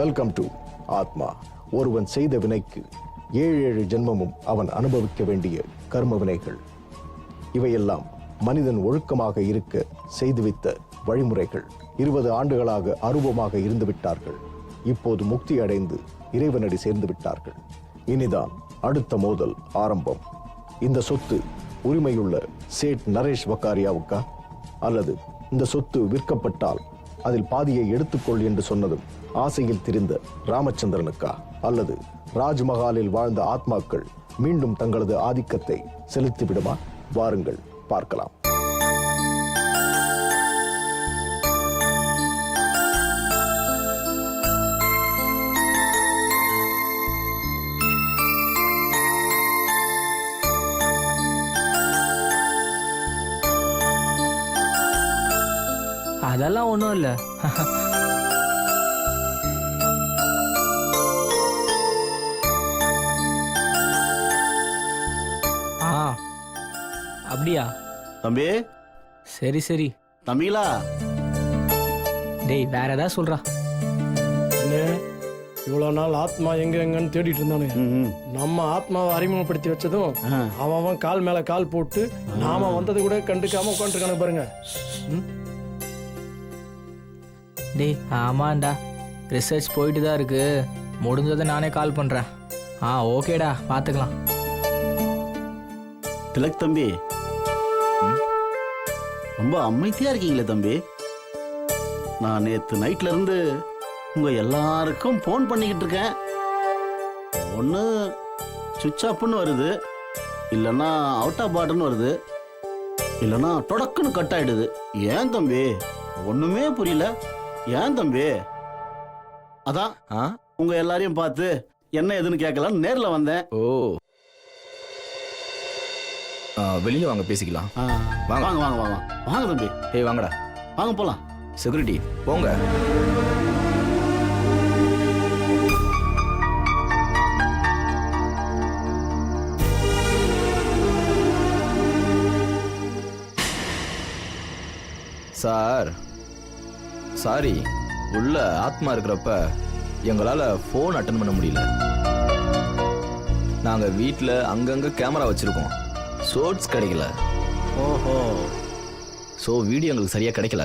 Welcome to ஆத்மா. ஒருவன் செய்த வினைக்கு 7 ஜென்மமும் அவன் அனுபவிக்க வேண்டிய கர்ம வினைகள். இவையெல்லாம் மனிதன் ஒழுக்கமாக இருக்க செய்து வைத்த வழிமுறைகள். 20 ஆண்டுகளாக அரூபமாக இருந்து விட்டார்கள். இப்போது முக்தி அடைந்து இறைவனடி சேர்ந்து விட்டார்கள். இனிதான் அடுத்த மோதல் ஆரம்பம். இந்த சொத்து உரிமையுள்ள சேட் நரேஷ் வக்காரியாவுக்கா, அல்லது இந்த சொத்து விற்கப்பட்டால் அதில் பாதியை எடுத்துக்கொள் என்று சொன்னதும் ஆசையில் திரிந்த ராமச்சந்திரனுக்கா, அல்லது ராஜ்மஹாலில் வாழ்ந்த ஆத்மாக்கள் மீண்டும் தங்களது ஆதிக்கத்தை செலுத்திவிடுமா? வாருங்கள் பார்க்கலாம். அதெல்லாம் ஒன்றும் இல்லை. அப்படியா தம்பி? சரி சரி தம்பிங்களா? டேய் வேற ஏதாவது சொல்றா. இவ்வளவு நாள் ஆத்மா எங்கன்னு தேடிட்டு இருந்தானு. நம்ம ஆத்மாவை அறிமுகப்படுத்தி வச்சதும் அவன் கால் மேல கால் போட்டு நாம வந்தது கூட கண்டுக்காம உட்காந்துருக்கானு பாருங்க. டேய் ஆமாண்டா, ரிசர்ச் போயிட்டு தான் இருக்கு. முடிஞ்சதை நானே கால் பண்றேன். ஓகேடா, பார்த்துக்கலாம். திலக் தம்பி, ரொம்ப அமைதியா இருக்கீங்களே தம்பி. நான் நேத்து நைட்ல இருந்து உங்க எல்லாருக்கும் போன் பண்ணிக்கிட்டு இருக்கேன். ஒன்று சுவிட்ச் ஆஃப்னு வருது, இல்லைன்னா அவுட் ஆஃப் ஆர்டர்னு வருது, இல்லைன்னா தொடக்குன்னு கட் ஆயிடுது. ஏன் தம்பி? ஒண்ணுமே புரியல. ஏன் தம்பி? அதான் உங்க எல்லாரையும் பார்த்து என்ன எதுன்னு கேட்கலான்னு நேர்ல வந்தேன். ஓ, வெளியே வாங்க, பேசிக்கலாம். வாங்க வாங்க வாங்க வாங்க வாங்க தம்பி. ஏய் வாங்கடா, வாங்க போலாம். செக்யூரிட்டி போங்க. சார் சாரி, உள்ள ஆத்மா இருக்கிறப்ப எங்களால் ஃபோன் அட்டன் பண்ண முடியல. நாங்கள் வீட்டில் அங்கங்கே கேமரா வச்சுருக்கோம், சோர்ஸ் கிடைக்கல. ஓஹோ, ஸோ வீடியோ எங்களுக்கு சரியாக கிடைக்கல.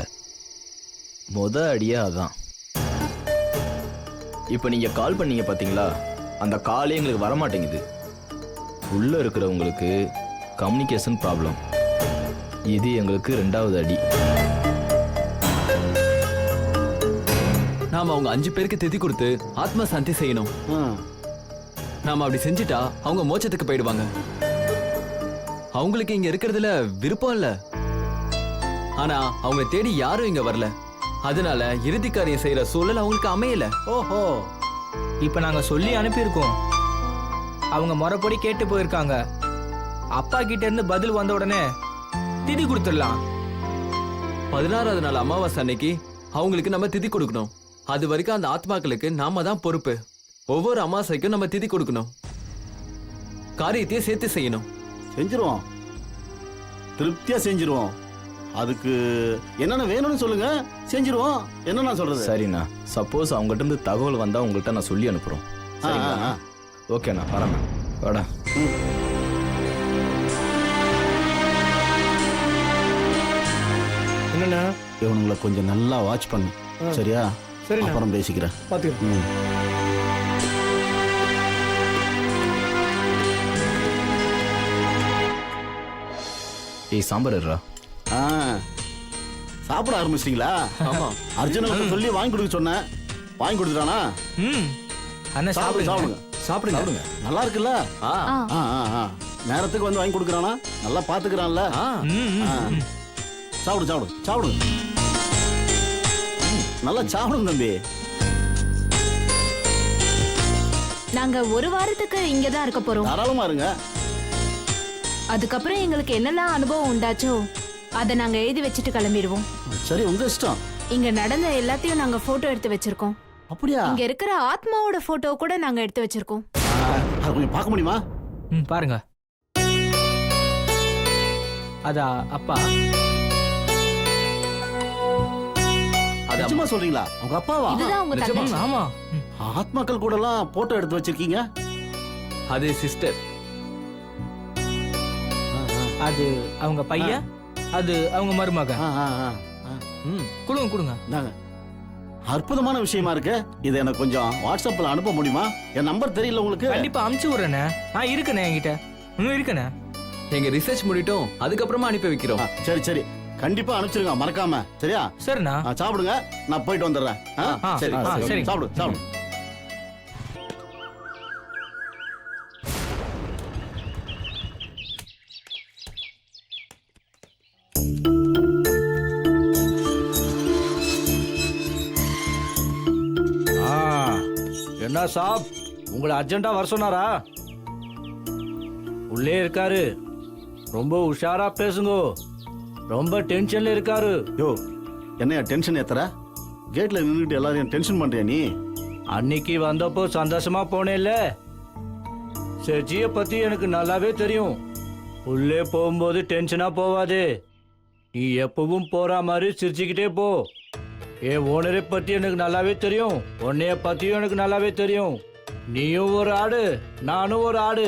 அடியாக அதான். இப்போ நீங்கள் கால் பண்ணீங்க பார்த்தீங்களா, அந்த காலே எங்களுக்கு வரமாட்டேங்குது. உள்ளே இருக்கிறவங்களுக்கு கம்யூனிகேஷன் ப்ராப்ளம். இது எங்களுக்கு 2வது அடி. நாம அவங்க 5 பேருக்கு திதி கொடுத்து ஆத்மா சாந்தி செய்யணும். நாம அப்படி செஞ்சுட்டா அவங்க மோட்சத்துக்கு போயிடுவாங்க. அவங்களுக்கு இங்க இருக்கிறதுல விருப்பம் இல்ல, ஆனா அவங்க தேடி யாரும் இங்க வரல. அதனால இறுதி காரியம் செய்யற சூழல் அவங்களுக்கு அமையல. ஓஹோ, இப்ப நாங்க சொல்லி அனுப்பியிருக்கோம். அவங்க முறைப்படி கேட்டு போயிருக்காங்க. அப்பா கிட்ட இருந்து பதில் வந்த உடனே திதி கொடுத்துடலாம். 16வது நாள் அமாவாசை அன்னைக்கு அவங்களுக்கு நம்ம திதி கொடுக்கணும். அது வரைக்கும் அந்த ஆத்மாக்களுக்கு நாம தான் பொறுப்பு. ஒவ்வொரு அமாவாசைக்கும் நம்ம திதி கொடுக்கணும். காரியத்தையே சேர்த்து செய்யணும். செஞ்சிருவோம், திருப்தியா செஞ்சிருவோம். அதுக்கு என்னென்ன வேணும்னு சொல்லுங்க, செஞ்சிருவோம். என்ன நான் சொல்றது? சரிண்ணா, சப்போஸ் அவங்ககிட்ட இருந்து தகவல் வந்தா உங்கள்கிட்ட நான் சொல்லி அனுப்புறோம். ஓகேண்ணா, வரேண்ணா. வாடா. என்னண்ணா, இவனுங்களை கொஞ்சம் நல்லா வாட்ச் பண்ணு, சரியா? சரி, அப்புறம் பேசிக்கிறேன். பாத்துக்கிறேன். ஏய் சாம்பார் இருடா. சாப்பிட ஆரம்பிச்சிட்டீங்களா? ஆமா, அர்ஜுனுக்கு சொல்லி வாங்கி கொடுக்க சொன்னேன். வாங்கி கொடுத்துட்டானா? அண்ணா சாப்பிடுங்க சாப்பிடுங்க. சாப்பிடுங்க சாப்பிடுங்க. நல்லா இருக்குல்ல? நேரத்துக்கு வந்து வாங்கி கொடுக்குறானா? நல்லா பாத்துக்கிறான்ல? சாப்பிடு சாப்பிடு சாப்பிடுங்க, நல்லா சாப்பிடுங்க தம்பி. நாங்க ஒரு வாரத்துக்கு இங்கதான் இருக்க போறோம். தாராளமா இருங்க. அதுக்கப்புறம் எங்களுக்கு என்னெல்லாம் அனுபவம் உண்டாச்சோ அதை நாங்க எழுதி வச்சுட்டு கிளம்பிடுவோம். சரி, உங்க இஷ்டம். இங்க நடந்த எல்லாத்தையும் நாங்க போட்டோ எடுத்து வச்சிருக்கோம். அப்படியா? இங்க இருக்கிற ஆத்மாவோட போட்டோ கூட நாங்க எடுத்து வச்சிருக்கோம். அது கொஞ்சம் பார்க்க முடியுமா? பாருங்க. அதா அப்பா. அது நிஜமா சொல்றீங்களா? அவங்க அப்பாவா? இதுதான் உங்க நிஜமா? தங்கச்சி. ஆமா ஆத்மாக்கள் கூட எல்லாம் போட்டோ எடுத்து வச்சிருக்கீங்க? அது சிஸ்டர். அது அவங்க பையன், அது அவங்க மருமக. ம் கொடுங்க கொடுங்க. இந்தாங்க. அற்புதமான விஷயமா இருக்கு. இதை எனக்கு கொஞ்சம் வாட்ஸ்அப்ல அனுப்ப முடியுமா? என் நம்பர் தெரியல உங்களுக்கு? கண்டிப்பா அமுச்சு விடுறேண்ணே. இருக்கண்ணே என்கிட்ட. இருக்கண்ணே. எங்க ரிசர்ச் முடிட்டோம், அதுக்கப்புறமா அனுப்பி வைக்கிறோம். சரி சரி, கண்டிப்பா அனுப்பிச்சிருங்க மறக்காம. சரியா? சரிண்ணா. சாப்பிடுங்க, நான் போயிட்டு வந்துடுறேன். சரி சரி. சாப்பிடு சாப்பிடு. என்ன சாப், உங்களை அர்ஜென்ட்டா வர சொன்னாரா? உள்ளே இருக்காரு. ரொம்ப உஷாரா பேசுங்க. ரொம்ப டென்ஷன்ல இருக்காரு. யோ, என்னையா டென்ஷன் ஏத்துற? கேட்ல நின்றுட்டு எல்லாரையும் டென்ஷன் பண்றியா நீ? அன்னைக்கு வந்தப்போ சந்தோஷமா போனேல்ல. செஜிய பத்தி எனக்கு நல்லாவே தெரியும். உள்ளே போகும்போது டென்ஷனா போவாது. நீ எப்பவும் போற மாதிரி சிரிச்சுக்கிட்டே போ. என் ஓனரை பத்தி எனக்கு நல்லாவே தெரியும். உன்னைய பத்தியும் எனக்கு நல்லாவே தெரியும். நீயும் ஒரு ஆடு, நானும் ஒரு ஆடு.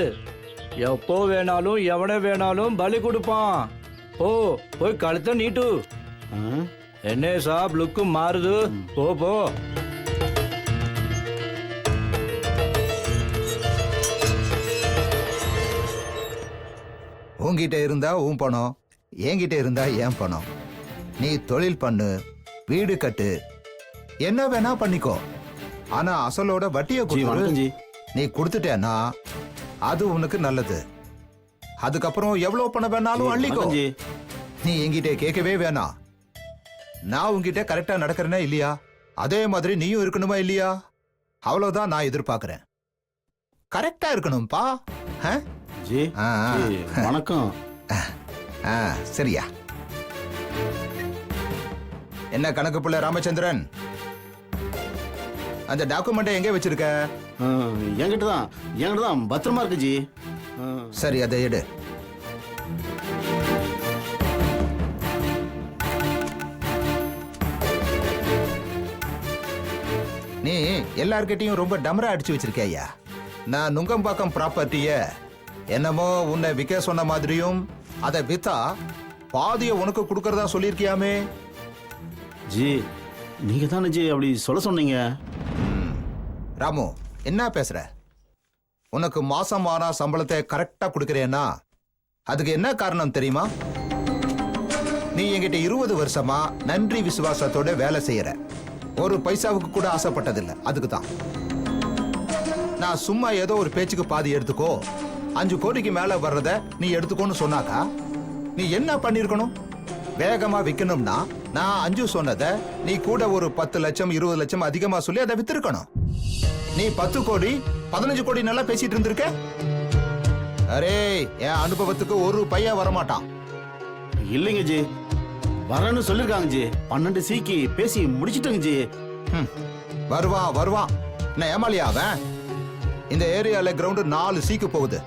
எப்போ வேணாலும் எவனை வேணாலும் பலி கொடுப்பான். ஓ, போய் கழுத்தை நீட்டு. என்ன சாப், லுக்கு மாறுது. போ போ. உன்கிட்ட இருந்தா உன் பணம், என்கிட்ட இருந்தா என் பணம். நீ தொழில் பண்ணு, வீடு கட்டு, என்ன வேணா பண்ணிக்கோ. ஆனா அசலோட வட்டியை ஜி வணக்கம் கொடுத்து ஜி. நீ கொடுத்துட்டேன்னா அது உனக்கு நல்லது. அதுக்கப்புறம் எவ்வளவு பணம் வேணாலும் அள்ளிக்கோ. வணக்கம் ஜி. நீ என்கிட்ட கேட்கவே வேணாம். நான் உன்கிட்ட கரெக்டா நடக்கிறேனா இல்லையா, அதே மாதிரி நீயும் இருக்கணுமா இல்லையா? அவ்வளவுதான் நான் எதிர்பார்க்கிறேன். கரெக்டா இருக்கணும்பா. ஜி ஆ, ஆ. ஜி, வணக்கம். சரியா? என்ன கணக்கு பிள்ளை ராமச்சந்திரன், அந்த டாக்குமெண்ட்டை எங்கே வச்சிருக்க? என்கிட்ட தான் பத்திரமா இருக்கு ஜி. சரி, அதை எடு. நீ எல்லார்கிட்டையும் ரொம்ப டமரா அடிச்சு வச்சிருக்க ஐயா. நான் நுங்கம்பாக்கம் ப்ராப்பர்ட்டிய என்னமோ உன்னை விற்க சொன்ன மாதிரியும் அதை வித்தா பாதிய உனக்கு கொடுக்கறதா சொல்லியிருக்கியாமே. ஜி, நீங்க தானே ஜி அப்படி சொல்ல சொன்னீங்க. ராமு, என்ன பேசுற? உனக்கு மாசம் ஆனா சம்பளத்தை கரெக்டா கொடுக்கறேன்னா அதுக்கு என்ன காரணம் தெரியுமா? நீ என்கிட்ட 20 வருஷமா நன்றி விசுவாசத்தோட வேலை செய்யற. ஒரு பைசாவுக்கு கூட ஆசைப்பட்டதில்லை. அதுக்கு தான் நான் சும்மா ஏதோ ஒரு பேச்சுக்கு பாதி எடுத்துக்கோ, 5 கோடிக்கு மேல வர்றத நீ எடுத்துக்கோன்னு சொன்னாக்கா நீ என்ன பண்ணிருக்கணும்? வேகமா விற்கணும்னா நான் 5 சொன்னதை நீ கூட ஒரு 10 லட்சம் 20 லட்சம் அதிகமா சொல்லி அதை வித்திருக்கணும். நீ 10 கோடி 15 கோடி நல்லா பேசிட்டு இருந்திருக்க. அரே, என் அனுபவத்துக்கு ஒரு பையன் வரமாட்டான். இல்லைங்க ஜி, வரேன்னு சொல்லிருக்காங்க ஜி. 12 சீக்கி பேசி முடிச்சிட்டேங்க ஜி. வருவான் வருவான். என்ன ஏமாலியா அவன்? இந்த ஏரியால கிரவுண்ட் 4 சீக்கு போகுது.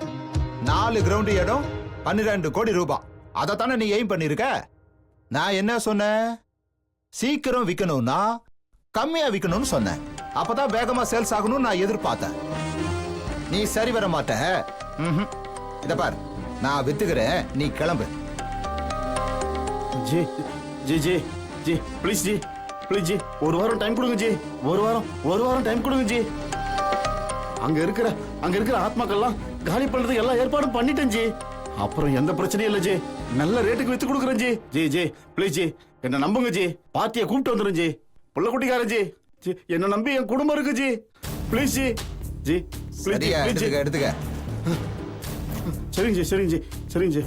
4 கிரவுண்ட் இடம் 12 கோடி ரூபாய். அதைத்தானே நீ எய்ம் பண்ணிருக்க. நான் என்ன சொன்னேன்? சீக்கிரம் விற்கணும்னா கம்மியா விற்கணும்னு சொன்னேன். அப்பதான் வேகமா சேல்ஸ் ஆகணும்னு நான் எதிர்பார்த்தேன். நீ சரி வர மாட்ட. இத பார், நான் வித்துக்கிறேன், நீ கிளம்பு. G G G ji please G, please G, ஒரு வாரம் டைம் கொடுங்க ஜி. ஒரு வாரம் டைம் கொடுங்க ஜி. அங்க இருக்கிற ஆத்மாக்கள்லாம் காலி பண்றதுக்கு எல்லா ஏற்பாடும் பண்ணிட்டேன் ஜி. அப்புறம் எந்த பிரச்சனையும் இல்ல ஜி. நல்ல ரேட்டுக்கு வித்து கொடுக்குறேன் G. G ji please G, என்ன நம்புங்க ஜி. பாத்தியை கூப்பிட்டு வந்துடும் ஜி. புள்ள குட்டிக்காரன் ஜி. ஜி, என்ன நம்பி என் குடும்பம் இருக்கு ஜி. ப்ளீஸ் ஜி. ஜி ப்ளீஸ் ஜி, சரியா? ப்ளீஸ் ஜி. எடுத்துக்க. சரிங்க ஜி, சரிங்க ஜி, சரிங்க ஜி.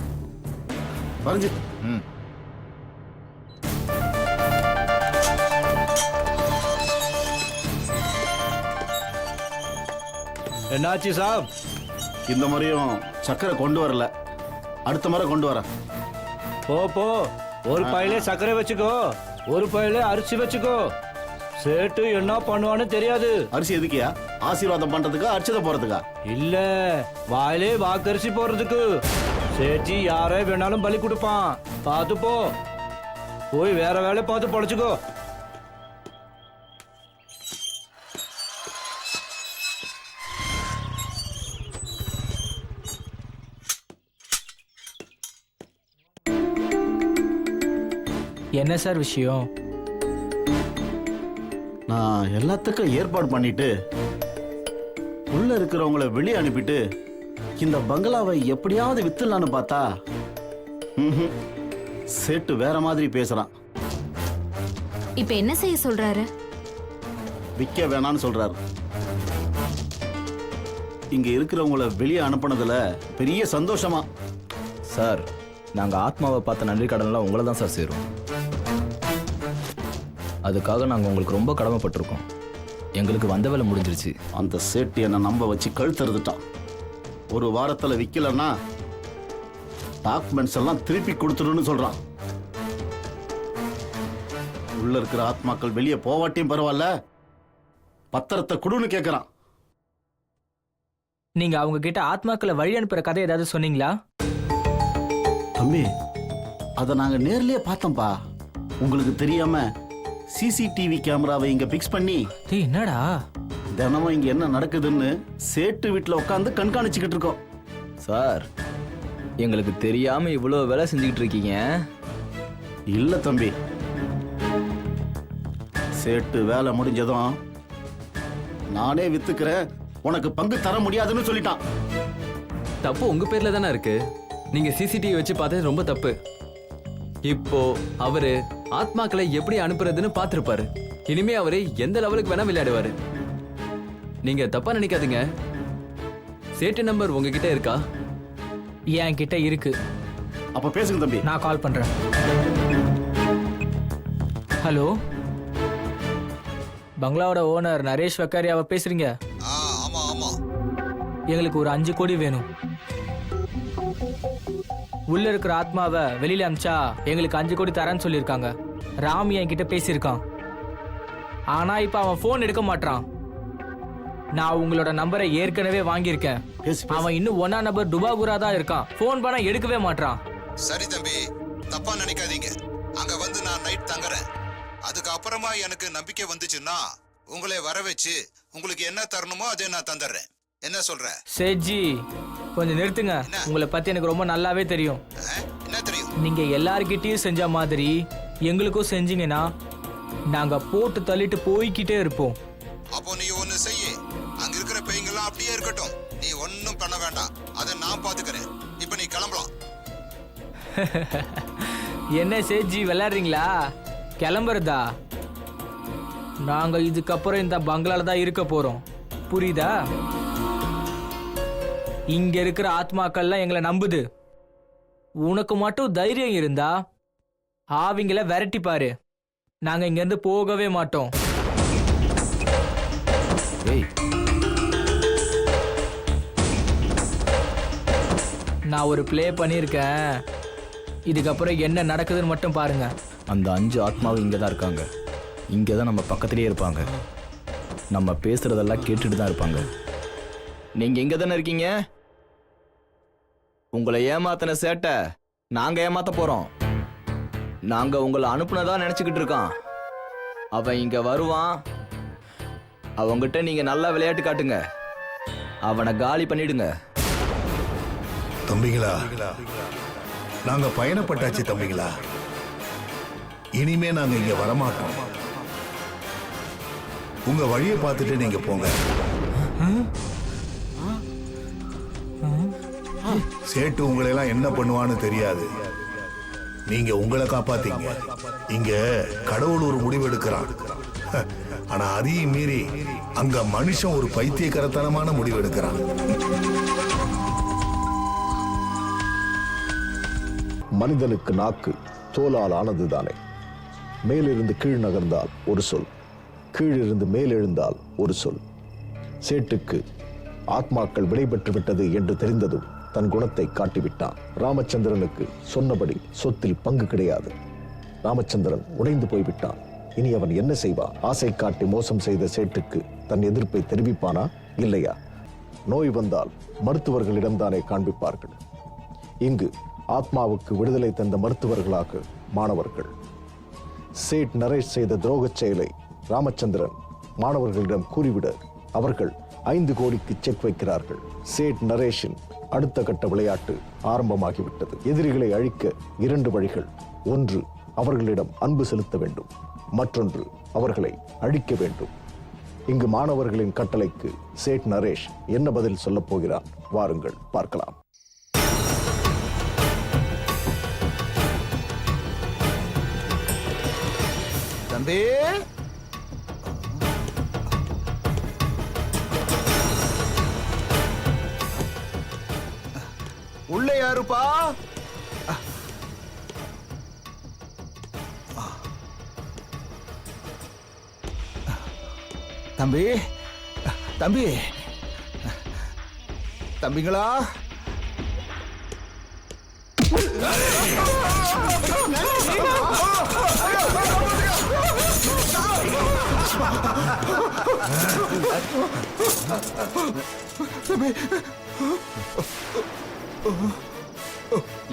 வரேன் ஜி. என்னாச்சு சாப்? இந்த முறையும் சக்கரை கொண்டு வரல. அடுத்த முறை கொண்டு வரேன். போ போ. ஒரு பையில சர்க்கரை வச்சுக்கோ, ஒரு பையில அரிசி வச்சுக்கோ. சேட்டு என்ன பண்ணுவான்னு தெரியாது. அரிசி எதுக்கியா? ஆசீர்வாதம் பண்றதுக்கா, அரிச்சதை போறதுக்கா? இல்ல, வாயிலே வாக்கரிசி போடுறதுக்கு. சேச்சி யாரே வேணாலும் பலி கொடுப்பான். பார்த்து போ. போய் வேற வேலை பார்த்து பொழைச்சுக்கோ. என்ன சார் விஷயம்? நான் எல்லாத்துக்கும் ஏற்பாடு பண்ணிட்டு உள்ள இருக்கிறவங்கள வெளியே அனுப்பிட்டு இந்த பங்களாவை எப்படியாவது வித்துலான்னு பார்த்தா சேட்டு வேற மாதிரி பேசுறான். இப்ப என்ன செய்ய சொல்றாரு? விற்க வேணான்னு சொல்றாரு. இங்க இருக்கிறவங்கள வெளியே அனுப்புனதுல பெரிய சந்தோஷமா. சார் நாங்கள் ஆத்மாவை பார்த்த நன்றி கடன்லாம் உங்களை தான் சார் சேரும். அதுக்காக நாங்கள் உங்களுக்கு ரொம்ப கடமைப்பட்டிருக்கோம். எங்களுக்கு வந்த வேலை முடிஞ்சிருச்சு. அந்த சேட்டு என்னை நம்ப வச்சு கழுத்தறுத்துட்டான். ஒரு வாரத்துல விற்கலன்னா டாக்குமெண்ட்ஸ் எல்லாம் திருப்பி கொடுத்துடுன்னு சொல்றான். உள்ள இருக்கிற ஆத்மாக்கள் வெளியே போவாட்டியும் பரவாயில்ல, பத்திரத்தை கொடுன்னு கேட்கறான். நீங்க அவங்க கிட்ட ஆத்மாக்களை வழி அனுப்புற கதை ஏதாவது சொன்னீங்களா? தம்பி, அதை நாங்க நேர்லயே பார்த்தோம்ப்பா. உங்களுக்கு தெரியாம சிசிடிவி கேமராவை இங்க பிக்ஸ் பண்ணி டேய் என்னடா? தினமும் இங்க என்ன நடக்குதுன்னு சேட்டு வீட்டுல உட்காந்து கண்காணிச்சுக்கிட்டு இருக்கோம். சார் எங்களுக்கு தெரியாமல் இவ்வளோ வேலை செஞ்சுக்கிட்டு இருக்கீங்க. இல்ல தம்பி, சேட்டு வேலை முடிஞ்சதும் நானே வித்துக்கிறேன், உனக்கு பங்கு தர முடியாதுன்னு சொல்லிட்டான். தப்பு உங்க பேர்ல தானே இருக்கு. நீங்க சிசிடிவி வச்சு பார்த்தது ரொம்ப தப்பு. இப்போ அவரு ஆத்மாக்களை எப்படி அனுப்புறதுன்னு பார்த்திருப்பாரு. இனிமே அவரு எந்த லெவலுக்கு வேணா விளையாடுவாரு. நீங்க தப்பா நினைக்காதீங்க. சேட்டு நம்பர் உங்ககிட்ட இருக்கா? என் கிட்ட இருக்கு. அப்ப பேசுங்க தம்பி. நான் கால் பண்றேன். ஹலோ, பங்களாவோட ஓனர் நரேஷ் வக்காரியாவை பேசுறீங்க? ஆமா ஆமா. எங்களுக்கு ஒரு 5 கோடி வேணும். உள்ள இருக்கிற ஆத்மாவை வெளியில அமிச்சா எங்களுக்கு 5 கோடி தரேன்னு சொல்லியிருக்காங்க. ராம் என்கிட்ட பேசியிருக்கான். ஆனா இப்ப அவன் போன் எடுக்க மாட்டான். நான் உங்களோட நம்பரை ஏற்கனவே வாங்கியிருக்கேன். அவன் இன்னும் 1 நம்பர் டுபாகுரா தான் இருக்கான். போன் பண்ணா எடுக்கவே மாட்டான். சரி தம்பி, தப்பா நினைக்காதீங்க. அங்க வந்து நான் நைட் தங்குறேன். அதுக்கு அப்புறமா எனக்கு நம்பிக்கை வந்துச்சுன்னா உங்களை வர வச்சு உங்களுக்கு என்ன தரணுமோ அதை நான் தந்துடுறேன். என்ன சொல்ற? சேஜி கொஞ்சம் நிறுத்துங்க. உங்களை பத்தி எனக்கு ரொம்ப நல்லாவே தெரியும். என்ன தெரியும்? நீங்க எல்லார்கிட்டயும் செஞ்ச மாதிரி எங்களுக்கும் செஞ்சீங்கன்னா நாங்க போட்டு தள்ளிட்டு போய்கிட்டே இருப்போம். அப்போ நீ ஒண்ணு செய்ய. அங்க இருக்கிற பேய்ங்கெல்லாம் அப்படியே இருக்கட்டும். நீ ஒன்னும் பண்ண வேண்டாம். அதை நான் பாத்துக்கிறேன். இப்ப நீ கிளம்பலாம். என்ன சேஜி விளையாடுறீங்களா? கிளம்புறதா? நாங்க இதுக்கப்புறம் இந்த பங்களால தான் இருக்க போறோம். புரியுதா? இங்க இருக்கிற ஆத்மாக்கள்லாம் எங்களை நம்புது. உனக்கு மட்டும் தைரியம் இருந்தா ஆவிங்கள விரட்டி பாரு. நாங்க இங்க இருந்து போகவே மாட்டோம். ஏய், நான் ஒரு ப்ளே பண்ணியிருக்கேன். இதுக்கப்புறம் என்ன நடக்குதுன்னு மட்டும் பாருங்க. அந்த 5 ஆத்மாவும் இங்கே தான் இருக்காங்க. இங்கே தான் நம்ம பக்கத்துலேயே இருப்பாங்க. நம்ம பேசுகிறதெல்லாம் கேட்டுட்டு தான் இருப்பாங்க. நீங்கள் இங்கே தானே இருக்கீங்க? உங்களை ஏமாத்தின சேட்டை நாங்கள் ஏமாத்த போகிறோம். நாங்கள் உங்களை அனுப்புனதா நினச்சிக்கிட்டு இருக்கோம். அவன் இங்கே வருவான். அவங்ககிட்ட நீங்கள் நல்லா விளையாட்டு காட்டுங்க. அவனை காலி பண்ணிடுங்க. தம்பிங்களா, நாங்க பயணப்பட்டாச்சு தம்பிங்களா. இனிமே நாங்க இங்க வரமாட்டோம். உங்க வழியை பார்த்துட்டு நீங்க போங்க. சேட்டு உங்களை எல்லாம் என்ன பண்ணுவான்னு தெரியாது. நீங்க உங்களை காப்பாத்தீங்க. இங்க கடவுள் ஒரு முடிவு எடுக்கிறான். ஆனா அதையும் மீறி அங்க மனுஷன் ஒரு பைத்தியக்காரத்தனமான முடிவு எடுக்கிறான். மனிதனுக்கு நாக்கு தோலால் ஆனதுதானே. மேலிருந்து கீழ் நகர்ந்தால் ஒரு சொல், கீழிருந்து மேலெழுந்தால் ஒரு சொல். சேட்டுக்கு ஆத்மாக்கள் விடைபெற்று விட்டது என்று தெரிந்ததும் தன் குணத்தை காட்டிவிட்டான். ராமச்சந்திரனுக்கு சொன்னபடி சொத்தில் பங்கு கிடையாது. ராமச்சந்திரன் உடைந்து போய்விட்டான். இனி அவன் என்ன செய்வான்? ஆசை காட்டி மோசம் செய்த சேட்டுக்கு தன் எதிர்ப்பை தெரிவிப்பானா இல்லையா? நோய் வந்தால் மருத்துவர்களிடம்தானே காண்பிப்பார்கள். இங்கு ஆத்மாவுக்கு விடுதலை தந்த மருத்துவர்களாக மாணவர்கள். சேட் நரேஷ் செய்த துரோகச் செயலை ராமச்சந்திரன் மாணவர்களிடம் கூறிவிட அவர்கள் 5 கோடிக்கு செக் வைக்கிறார்கள். சேட் நரேஷின் அடுத்த கட்ட விளையாட்டு ஆரம்பமாகிவிட்டது. எதிரிகளை அழிக்க 2 வழிகள். ஒன்று அவர்களிடம் அன்பு செலுத்த வேண்டும், மற்றொன்று அவர்களை அழிக்க வேண்டும். இங்கு மாணவர்களின் கட்டளைக்கு சேட் நரேஷ் என்ன பதில் சொல்லப் போகிறான்? வாருங்கள் பார்க்கலாம். தம்பி, உள்ள யாருப்பா? தம்பி, தம்பி, தம்பிங்களா,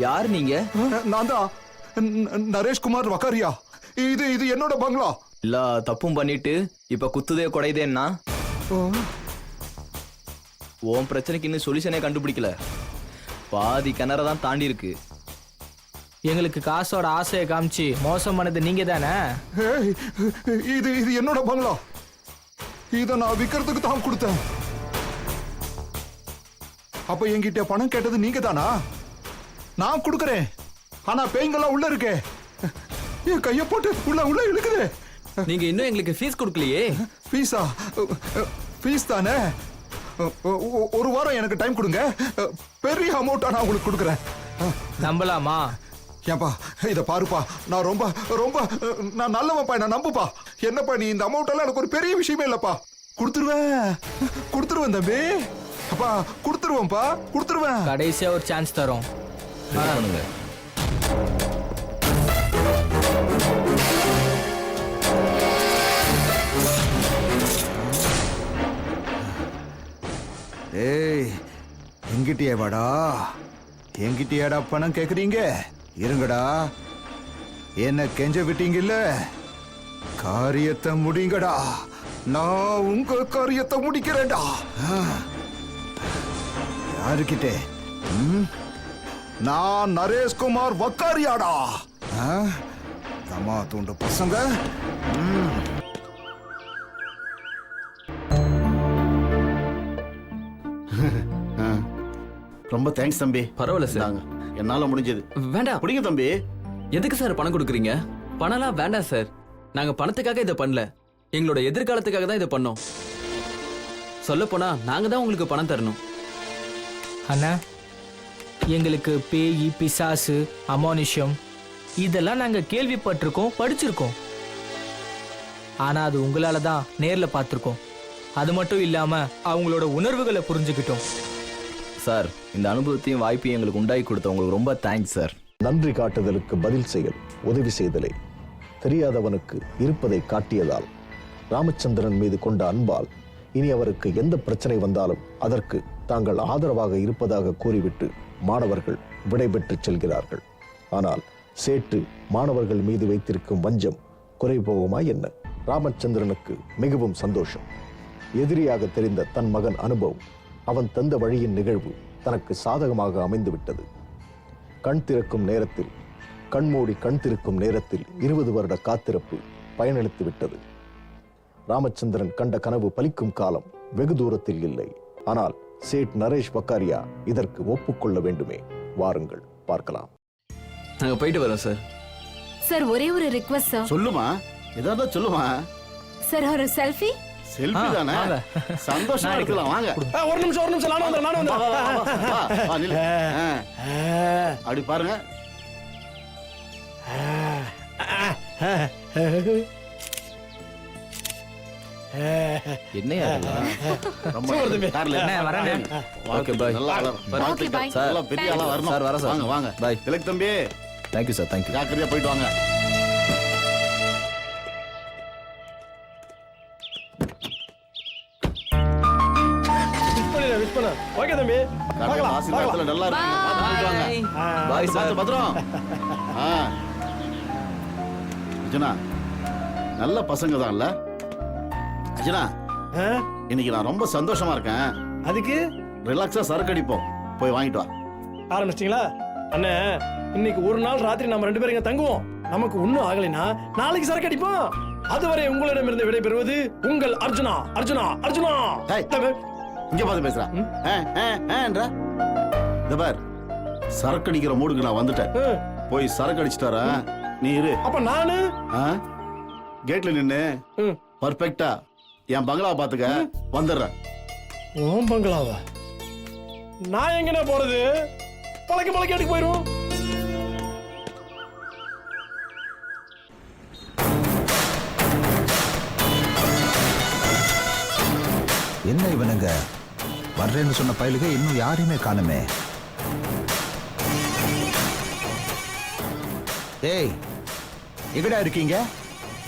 யார் நீங்க? நான் தான் நரேஷ்குமார் வக்காரியா. இது இது என்னோட பங்களா. எல்லா தப்பும் பண்ணிட்டு இப்ப குத்துதே குடையுதேன்னா உன் பிரச்சனைக்கு இன்னும் சொல்யூஷனே கண்டுபிடிக்கல. பாதி கிணற தான் தாண்டி இருக்கு. எங்களுக்கு காசோட ஆசையை காமிச்சு மோசம் பண்ணது நீங்க தானே? ஏய், இது இது என்னோட பங்களா. இத நான் விக்கிறதுக்கு தான் கொடுத்தேன். அப்ப என்கிட்ட பணம் கேட்டது நீங்க தானா? நான் கொடுக்கறேன், ஆனா பேய்ங்கெல்லாம் உள்ள இருக்கே. என் கைய போட்டு உள்ள உள்ள இழுக்குது. நீங்க இன்னும் எங்களுக்கு ஃபீஸ் கொடுக்கலையே. ஃபீஸா? ஃபீஸ் தானே. ஒரு வாரம் எனக்கு டைம் கொடுங்க, பெரிய அமௌண்ட்டா நான் உங்களுக்கு கொடுக்குறேன். நம்பலாமா? ஏன்பா இத பாருப்பா, நான் ரொம்ப ரொம்ப நான் நல்லவன்ப்பா, நான் நம்புப்பா. என்னப்பா நீ இந்த அமௌண்ட் எல்லாம் எனக்கு ஒரு பெரிய விஷயமே இல்லப்பா. கொடுத்துருவேன் தம்பி. அப்பா கொடுத்துருவேன்ப்பா, கொடுத்துருவேன். கடைசியா ஒரு சான்ஸ் தரோம். பண்ணுங்க. ஏய், எங்கிட்டயே வாடா. எங்கிட்டயாடா பணம் கேக்குறீங்க? இருங்கடா, என்ன கெஞ்ச விட்டீங்கல்ல, காரியத்தை முடிங்கடா. நான் உங்க காரியத்தை முடிக்கிறேன்டா. யாருக்கிட்டே? நான் நரேஷ்குமார் வக்காரியாடா. தமா தூண்டு பசங்க. ரொம்ப தேங்க்ஸ் தம்பி. பரவாயில்ல சார். நாங்க என்னால முடிஞ்சது. வேண்டாம். பிடிங்க தம்பி. எதுக்கு சார் பணம் கொடுக்குறீங்க? பணம்லாம் வேண்டாம் சார். நாங்க பணத்துக்காக இதை பண்ணல, எங்களோட எதிர்காலத்துக்காக தான் இதை பண்ணோம். சொல்ல போனா நாங்க தான் உங்களுக்கு பணம் தரணும். அண்ணா, எங்களுக்கு பேய், பிசாசு, அமானுஷ்யம் இதெல்லாம் நாங்க கேள்விப்பட்டிருக்கோம், படிச்சிருக்கோம். ஆனா அது உங்களால தான் நேர்ல பார்த்திருக்கோம். அது மட்டும் இல்லாம அவங்களோட உணர்வுகளை புரிஞ்சுக்கிட்டோம். சார், இந்த அனுபவத்தையும் வாய்ப்பையும் எங்களுக்கு உண்டாக்கி கொடுத்த உங்களுக்கு ரொம்ப தேங்க்ஸ் சார். நன்றி காட்டுதலுக்கு பதில் செயல் உதவி செய்தலே. தெரியாதவனுக்கு இருப்பதை காட்டியதால், ராமச்சந்திரன் மீது கொண்ட அன்பால் இனி அவருக்கு எந்த பிரச்சனை வந்தாலும் அதற்கு தாங்கள் ஆதரவாக இருப்பதாக கூறிவிட்டு மாணவர்கள் விடைபெற்று செல்கிறார்கள். ஆனால் சேட்டு மாணவர்கள் மீது வைத்திருக்கும் வஞ்சம் குறை போகுமா என்ன? ராமச்சந்திரனுக்கு மிகவும் சந்தோஷம். எதிரியாக தெரிந்த தன் மகன் அனுபவம், அவன் தந்த வழியின் நிகழ்வு தனக்கு சாதகமாக அமைந்துவிட்டது. கண் திறக்கும் நேரத்தில், கண்மூடி கண் திறக்கும் நேரத்தில் 20 வருட காத்திருப்பு பயனளித்து விட்டது. ராமச்சந்திரன் கண்ட கனவு பலிக்கும் காலம் வெகு தூரத்தில் இல்லை. ஆனால் சேட் நரேஷ் வக்காரியா இதற்கு ஒப்புக்கொள்ள வேண்டுமே. வாருங்கள் பார்க்கலாம். நாங்க போயிட்டு வரோம் சார். சார், ஒரே ஒரு ரிக்வெஸ்ட் சார். சொல்லுமா, ஏதாவது சொல்லுமா. சார், ஒரு செல்ஃபி. செல்ஃபி தானே? வாங்க. சந்தோஷமா இருக்கலாம். வாங்க. ஒரு நிமிஷம் நானும் வா, வா, வா, நில்லு. அப்படி பாருங்க. என்னையா ரொம்ப கார்ல அண்ணே, வரேண்ணே. Okay, bye. நல்லா Okay, bye. நல்லா பெரிய ஆளா வரணும். சார், வரேன் சார். வாங்க வாங்க. Bye. திலக் தம்பி, தேங்க்யூ சார், தேங்க்யூ. ஜாக்கிரதையா போயிட்டு வாங்க. ஓகே தம்பி, கடவுள் ஆசீர்வாதத்துல நல்லா இருக்கீங்க. பார்த்து போயிட்டு வாங்க. Bye sir. பார்த்து பத்திரம். அர்ஜுனா, நல்ல பசங்க தான் இல்ல? அர்ஜுனா, இன்னைக்கு நான் ரொம்ப சந்தோஷமா இருக்கேன். அதுக்கு ரிலாக்ஸா சரக்கு அடிப்போம். போய் வாங்கிட்டு வா. ஆரம்பிச்சிட்டீங்களா? அண்ணே, இன்னைக்கு ஒரு நாள் ராத்திரி நம்ம 2 பேரும் இங்க தங்குவோம். நமக்கு ஒண்ணும் ஆகலைன்னா நாளைக்கு சரக்கு அடிப்போம். அதுவரை உங்களிடமிருந்து விடைபெறுவது உங்கள் அர்ஜுனா. அர்ஜுனா அர்ஜுனா டேய், இங்க பார்த்து பேசுறா. இந்த பார், சரக்கு அடிக்கிற மூடுக்கு நான் வந்துட்டேன். போய் சரக்கு அடிச்சுட்டு வரேன், நீ இரு. அப்ப நானு கேட்ல நின்னு பர்ஃபெக்டா என் பங்களா பாத்துக்க, வந்துடுறேன். ஓம் பங்களாவா? நான் எங்கண்ணா போறது? பழக்க எடுக்க போயிரும். என்ன இவனுங்க வர்றேன்னு சொன்ன பயலுக இன்னும் யாரையுமே காணுமே. ஏய், எங்கடா இருக்கீங்க?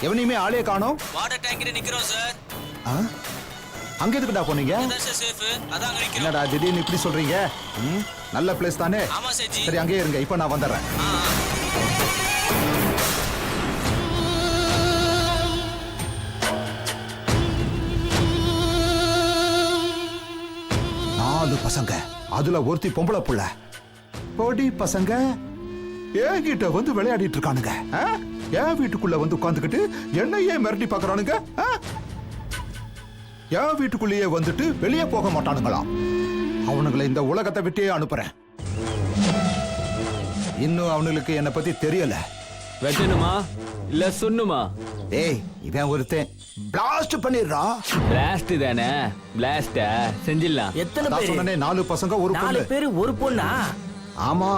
எவனையுமே ஆளே காணோம். வாட்டர் டேங்க்ல நிக்கிறோம் சார். அங்க எதுக்குடா போனீங்க? சேஃப் அதான் அங்க நிக்கிறோம். என்னடா திடீர்னு இப்படி சொல்றீங்க? நல்ல பிளேஸ் தானே? ஆமா சார் ஜி. சரி, அங்கேயே இருங்க, இப்ப நான் வந்துடுறேன். நாலு பசங்க, அதுல ஒருத்தி பொம்பளை புள்ள. பொடி பசங்க என்கிட்ட வந்து விளையாடிட்டு இருக்கானுங்க. என் வீட்டுக்குள்ள வந்து உட்காந்துக்கிட்டு என்னையே மிரட்டி பாக்குறானுங்க. என் வீட்டுக்குள்ளேயே வந்துட்டு வெளியே போக மாட்டானுங்களாம். அவனுங்களை இந்த உலகத்தை விட்டே அனுப்புறேன். இன்னும் அவனுக்கு என்னை பத்தி தெரியல. வைக்கணுமா இல்ல சொன்னுமா? ஏய், இவன் ஒருத்தன் பிளாஸ்ட் பண்ணிடுறா. பிளாஸ்ட் தானே, பிளாஸ்ட செஞ்சிடலாம். எத்தனை நான் பேர்? சொன்னனே, 4 பசங்க ஒரு 4 பொண்ணு. பேர் ஒரு பொண்ணா? ஆமா,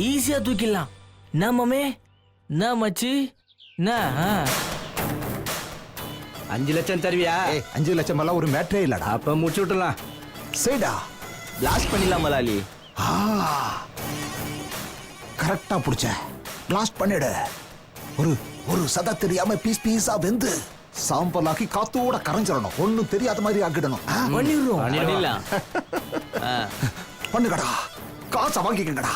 ஈஸியா தூக்கிடலாம். நம்மமே மச்சி 5 லட்சம் தருவியா? ஏய், 5 லட்சம் எல்லாம் ஒரு மேட்டரே இல்லடா. அப்ப முடிச்சு விட்டுலாம். சரிடா, பிளாஸ்ட் பண்ணிடலாம் முதலாளி. கரெக்டா புடிச்ச. பிளாஸ்ட் பண்ணிடு. ஒரு சதை தெரியாம பீஸா வெந்து சாம்பலாக்கி காத்தோட கரைஞ்சிடணும். ஒண்ணும் தெரியாத மாதிரி ஆக்கிடணும். பண்ணிடலாம். பண்ணுங்கடா, காசை வாங்கிக்கங்கடா.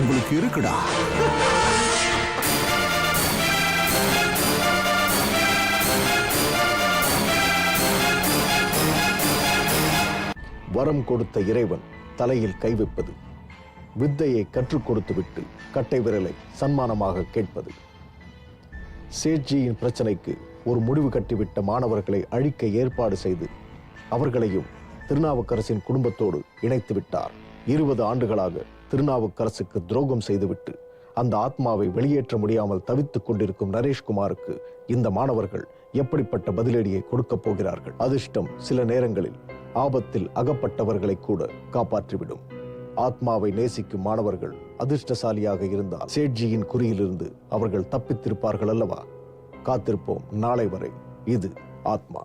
உங்களுக்கு இருக்குடா. வரம் கொடுத்த இறைவன் தலையில் கை வைப்பது, வித்தையை கற்றுக் கொடுத்துவிட்டு கட்டை விரலை சன்மானமாக கேட்பது. சேட்ஜியின் பிரச்சனைக்கு ஒரு முடிவு கட்டிவிட்ட மாணவர்களை அழிக்க ஏற்பாடு செய்து அவர்களையும் திருநாவுக்கரசின் குடும்பத்தோடு இணைத்து விட்டார். 20 ஆண்டுகளாக திருநாவுக்கரசுக்கு துரோகம் செய்துவிட்டு அந்த ஆத்மாவை வெளியேற்ற முடியாமல் தவித்துக் கொண்டிருக்கும் நரேஷ்குமாருக்கு இந்த மாணவர்கள் எப்படிப்பட்ட பதிலடியை கொடுக்கப் போகிறார்கள்? அதிர்ஷ்டம் சில நேரங்களில் ஆபத்தில் அகப்பட்டவர்களை கூட காப்பாற்றிவிடும். ஆத்மாவை நேசிக்கும் மாணவர்கள் அதிர்ஷ்டசாலியாக இருந்தால் சேட்ஜியின் குறியிலிருந்து அவர்கள் தப்பித்திருப்பார்கள் அல்லவா? காத்திருப்போம் நாளை வரை. இது ஆத்மா.